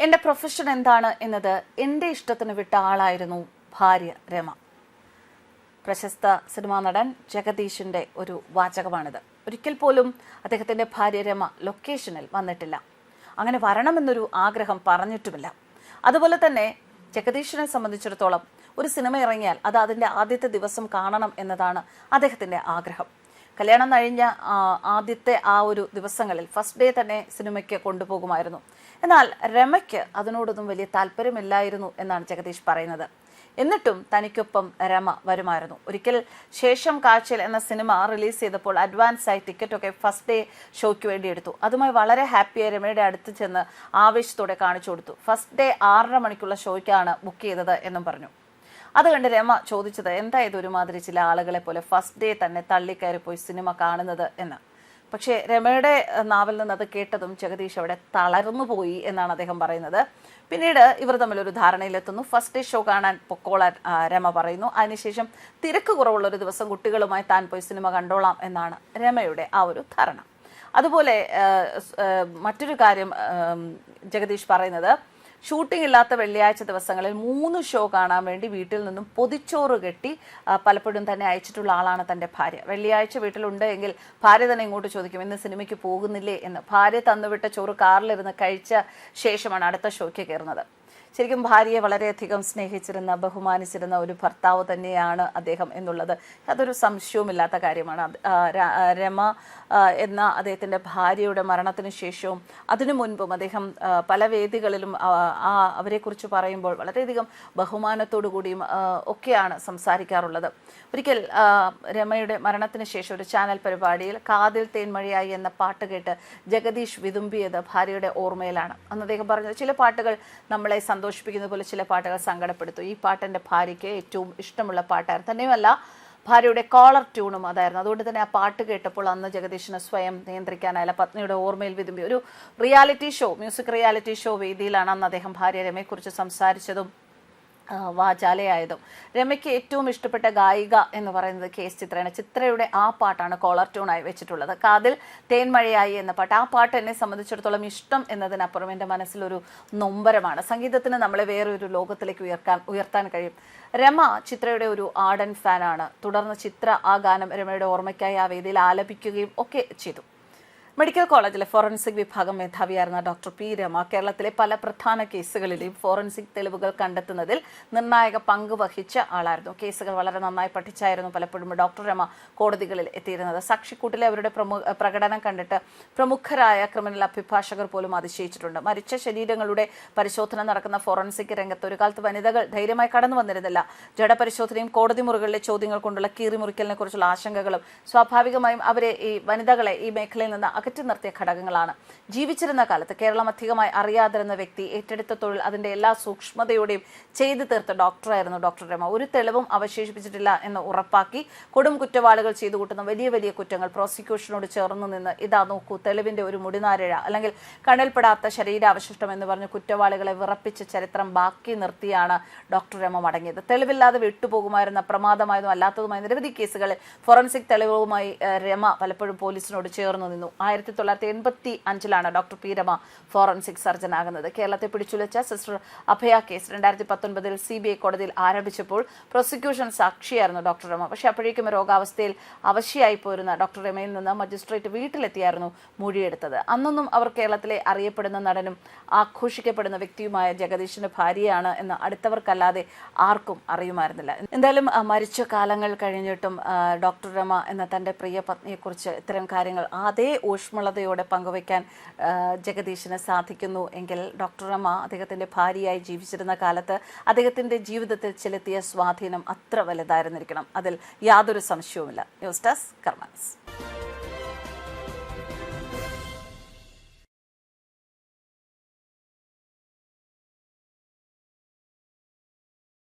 എൻ്റെ പ്രൊഫഷൻ എന്താണ് എന്നത് എൻ്റെ ഇഷ്ടത്തിന് വിട്ട ആളായിരുന്നു ഭാര്യ രമ. പ്രശസ്ത സിനിമാ നടൻ ജഗദീഷിൻ്റെ ഒരു വാചകമാണിത്. ഒരിക്കൽ പോലും അദ്ദേഹത്തിൻ്റെ ഭാര്യ രമ ലൊക്കേഷനിൽ വന്നിട്ടില്ല. അങ്ങനെ വരണമെന്നൊരു ആഗ്രഹം പറഞ്ഞിട്ടുമില്ല. അതുപോലെ തന്നെ ജഗദീഷിനെ സംബന്ധിച്ചിടത്തോളം ഒരു സിനിമ ഇറങ്ങിയാൽ അത് അതിൻ്റെ ആദ്യത്തെ ദിവസം കാണണം എന്നതാണ് അദ്ദേഹത്തിൻ്റെ ആഗ്രഹം. കല്യാണം കഴിഞ്ഞ ആദ്യത്തെ ആ ഒരു ദിവസങ്ങളിൽ ഫസ്റ്റ് ഡേ തന്നെ സിനിമയ്ക്ക് കൊണ്ടുപോകുമായിരുന്നു. എന്നാൽ രമയ്ക്ക് അതിനോടൊന്നും വലിയ താല്പര്യമില്ലായിരുന്നു എന്നാണ് ജഗദീഷ് പറയുന്നത്. എന്നിട്ടും തനിക്കൊപ്പം രമ വരുമായിരുന്നു. ഒരിക്കൽ ശേഷം കാഴ്ചയിൽ എന്ന സിനിമ റിലീസ് ചെയ്തപ്പോൾ അഡ്വാൻസായി ടിക്കറ്റൊക്കെ ഫസ്റ്റ് ഡേ ഷോയ്ക്ക് വേണ്ടി എടുത്തു. അതുമായി വളരെ ഹാപ്പിയായി രമയുടെ അടുത്ത് ചെന്ന് ആവേശത്തോടെ കാണിച്ചു കൊടുത്തു. ഫസ്റ്റ് ഡേ 6:30 മണിക്കുള്ള ഷോയ്ക്കാണ് ബുക്ക് ചെയ്തത് എന്നും പറഞ്ഞു. അത് കണ്ട് രമ ചോദിച്ചത്, എന്താ ഇത് ഒരുമാതിരി ചില ആളുകളെ പോലെ ഫസ്റ്റ് ഡേ തന്നെ തള്ളിക്കയറി പോയി സിനിമ കാണുന്നത് എന്ന്. പക്ഷേ രമയുടെ നാവിൽ നിന്ന് അത് കേട്ടതും ജഗദീഷ് അവിടെ തളർന്നു പോയി എന്നാണ് അദ്ദേഹം പറയുന്നത്. പിന്നീട് ഇവർ തമ്മിലൊരു ധാരണയിലെത്തുന്നു. ഫസ്റ്റ് ഡേ ഷോ കാണാൻ പൊക്കോളാൻ രമ പറയുന്നു. അതിനുശേഷം തിരക്ക് കുറവുള്ളൊരു ദിവസം കുട്ടികളുമായി താൻ പോയി സിനിമ കണ്ടോളാം എന്നാണ് രമയുടെ ആ ഒരു ധാരണ. അതുപോലെ മറ്റൊരു കാര്യം ജഗദീഷ് പറയുന്നത്, ഷൂട്ടിംഗ് ഇല്ലാത്ത വെള്ളിയാഴ്ച ദിവസങ്ങളിൽ 3 ഷോ കാണാൻ വേണ്ടി വീട്ടിൽ നിന്നും പൊതിച്ചോറ് കെട്ടി പലപ്പോഴും തന്നെ അയച്ചിട്ടുള്ള ആളാണ് തൻ്റെ ഭാര്യ. വെള്ളിയാഴ്ച വീട്ടിലുണ്ട് എങ്കിൽ ഭാര്യ തന്നെ ഇങ്ങോട്ട് ചോദിക്കും, ഇന്ന് സിനിമയ്ക്ക് പോകുന്നില്ലേ എന്ന്. ഭാര്യ തന്നുവിട്ട ചോറ് കാറിലിരുന്ന് കഴിച്ച ശേഷമാണ് അടുത്ത ഷോയ്ക്ക് കയറുന്നത്. ശരിക്കും ഭാര്യയെ വളരെയധികം സ്നേഹിച്ചിരുന്ന ബഹുമാനിച്ചിരുന്ന ഒരു ഭർത്താവ് തന്നെയാണ് അദ്ദേഹം എന്നുള്ളത് അതൊരു സംശയവുമില്ലാത്ത കാര്യമാണ്. രമ എന്ന അദ്ദേഹത്തിൻ്റെ ഭാര്യയുടെ മരണത്തിന് ശേഷവും അതിനു മുൻപും അദ്ദേഹം പല വേദികളിലും അവരെക്കുറിച്ച് പറയുമ്പോൾ വളരെയധികം ബഹുമാനത്തോടു കൂടിയും ഒക്കെയാണ് സംസാരിക്കാറുള്ളത്. ഒരിക്കൽ രമയുടെ മരണത്തിന് ശേഷം ഒരു ചാനൽ പരിപാടിയിൽ കാതിൽ തേൻമഴയായി എന്ന പാട്ട് കേട്ട് ജഗദീഷ് വിതുമ്പിയത് ഭാര്യയുടെ ഓർമ്മയിലാണ്. അന്ന് അദ്ദേഹം പറഞ്ഞത്, ചില പാട്ടുകൾ നമ്മളെ സന്തോഷിപ്പിക്കുന്ന പോലെ ചില പാട്ടുകൾ സങ്കടപ്പെടുത്തും. ഈ പാട്ട് എൻ്റെ ഭാര്യയ്ക്ക് ഏറ്റവും ഇഷ്ടമുള്ള പാട്ടായിരുന്നു. തന്നെയുമല്ല ഭാര്യയുടെ കോളർ ട്യൂണും അതായിരുന്നു. അതുകൊണ്ട് തന്നെ ആ പാട്ട് കേട്ടപ്പോൾ അന്ന് ജഗദീഷിന് സ്വയം നിയന്ത്രിക്കാനായില്ല. പത്നിയുടെ ഓർമ്മയിൽ വിതുമ്പി ഒരു reality show, music reality show വേദിയിലാണ് അന്ന് അദ്ദേഹം ഭാര്യ രമയെക്കുറിച്ച് സംസാരിച്ചതും വാചാലയായതും. രമയ്ക്ക് ഏറ്റവും ഇഷ്ടപ്പെട്ട ഗായിക എന്ന് പറയുന്നത് KS ചിത്രയാണ്. ചിത്രയുടെ ആ പാട്ടാണ് കോളർ ട്യൂണായി വെച്ചിട്ടുള്ളത്. കാതിൽ തേൻമഴയായി എന്ന പാട്ട്. ആ പാട്ട് എന്നെ സംബന്ധിച്ചിടത്തോളം ഇഷ്ടം എന്നതിനപ്പുറം എൻ്റെ മനസ്സിലൊരു നൊമ്പരമാണ്. സംഗീതത്തിന് നമ്മളെ വേറൊരു ലോകത്തിലേക്ക് ഉയർത്താൻ കഴിയും. രമ ചിത്രയുടെ ഒരു ആർഡൻ ഫാനാണ്. തുടർന്ന് ചിത്ര ആ ഗാനം രമയുടെ ഓർമ്മയ്ക്കായി ആ വേദിയിൽ ആലപിക്കുകയും ഒക്കെ ചെയ്തു. മെഡിക്കൽ കോളേജിലെ ഫോറൻസിക് വിഭാഗം മേധാവിയായിരുന്ന ഡോക്ടർ പി രമ കേരളത്തിലെ പല പ്രധാന കേസുകളിലെയും ഫോറൻസിക് തെളിവുകൾ കണ്ടെത്തുന്നതിൽ നിർണായക പങ്ക് വഹിച്ച ആളായിരുന്നു. കേസുകൾ വളരെ നന്നായി പഠിച്ചായിരുന്നു പലപ്പോഴും ഡോക്ടർ രമ കോടതികളിൽ എത്തിയിരുന്നത്. സാക്ഷിക്കൂട്ടിലെ അവരുടെ പ്രകടനം കണ്ടിട്ട് പ്രമുഖരായ ക്രിമിനൽ അഭിഭാഷകർ പോലും അതിശയിച്ചിട്ടുണ്ട്. മരിച്ച ശരീരങ്ങളുടെ പരിശോധന നടക്കുന്ന ഫോറൻസിക് രംഗത്ത് ഒരു കാലത്ത് വനിതകൾ ധൈര്യമായി കടന്നു വന്നിരുന്നില്ല. ജഡപരിശോധനയും കോടതി മുറികളിലെ ചോദ്യങ്ങൾ കൊണ്ടുള്ള കീറിമുറിക്കലിനെ കുറിച്ചുള്ള ആശങ്കകളും സ്വാഭാവികമായും അവരെ ഈ വനിതകളെ ഈ മേഖലയിൽ നിന്ന് അകറ്റി നിർത്തിയ ഘടകങ്ങളാണ്. ജീവിച്ചിരുന്ന കാലത്ത് കേരളം അധികമായി അറിയാതിരുന്ന വ്യക്തി ഏറ്റെടുത്ത തൊഴിൽ അതിൻ്റെ എല്ലാ സൂക്ഷ്മതയോടെയും ചെയ്തു തീർത്ത ഡോക്ടറായിരുന്നു ഡോക്ടർ രമ. ഒരു തെളിവും അവശേഷിപ്പിച്ചിട്ടില്ല എന്ന് ഉറപ്പാക്കി കൊടും കുറ്റവാളികൾ ചെയ്തു കൂട്ടുന്ന വലിയ വലിയ കുറ്റങ്ങൾ പ്രോസിക്യൂഷനോട് ചേർന്ന് നിന്ന് ഇതാ നോക്കൂ തെളിവിൻ്റെ ഒരു മുടിനാരിഴ അല്ലെങ്കിൽ കണ്ണിൽപ്പെടാത്ത ശരീരാവശിഷ്ടം എന്ന് പറഞ്ഞ് കുറ്റവാളികളെ വിറപ്പിച്ച ചരിത്രം ബാക്കി നിർത്തിയാണ് ഡോക്ടർ രമ മടങ്ങിയത്. തെളിവില്ലാതെ വിട്ടുപോകുമായിരുന്ന പ്രമാദമായതും അല്ലാത്തതുമായ നിരവധി കേസുകളിൽ ഫോറൻസിക് തെളിവുകളുമായി രമ പലപ്പോഴും പോലീസിനോട് ചേർന്ന് നിന്നു. 1985 doctor P Rama forensic surgeon ആകുന്നത്. കേരളത്തെ പിടിച്ചുലച്ച സിസ്റ്റർ അഭയ കേസ് 2019 CBI കോടതിയിൽ ആരംഭിച്ചപ്പോൾ പ്രോസിക്യൂഷൻ സാക്ഷിയായിരുന്നു ഡോക്ടർ രമ. പക്ഷെ അപ്പോഴേക്കും രോഗാവസ്ഥയിൽ അവശയായി പോരുന്ന ഡോക്ടർ രമയിൽ നിന്ന് മജിസ്ട്രേറ്റ് വീട്ടിലെത്തിയായിരുന്നു മൊഴിയെടുത്തത്. അന്നൊന്നും അവർ കേരളത്തിലെ അറിയപ്പെടുന്ന നടനും ആഘോഷിക്കപ്പെടുന്ന വ്യക്തിയുമായ ജഗദീഷിന്റെ ഭാര്യയാണ് എന്ന് അടുത്തവർക്കല്ലാതെ ആർക്കും അറിയുമായിരുന്നില്ല. എന്തായാലും മരിച്ച കാലങ്ങൾ കഴിഞ്ഞിട്ടും ഡോക്ടർ രമ എന്ന തൻ്റെ പ്രിയ പത്നിയെക്കുറിച്ച് ഇത്തരം കാര്യങ്ങൾ അതേ ഊഷ്മളതയോടെ പങ്കുവയ്ക്കാൻ ജഗദീഷിന് സാധിക്കുന്നു എങ്കിൽ ഡോക്ടർ രമ അദ്ദേഹത്തിൻ്റെ ഭാര്യയായി ജീവിച്ചിരുന്ന കാലത്ത് അദ്ദേഹത്തിൻ്റെ ജീവിതത്തിൽ ചെലുത്തിയ സ്വാധീനം അത്ര വലുതായിരുന്നിരിക്കണം. അതിൽ യാതൊരു സംശയവുമില്ല. News desk കർമാനസ്.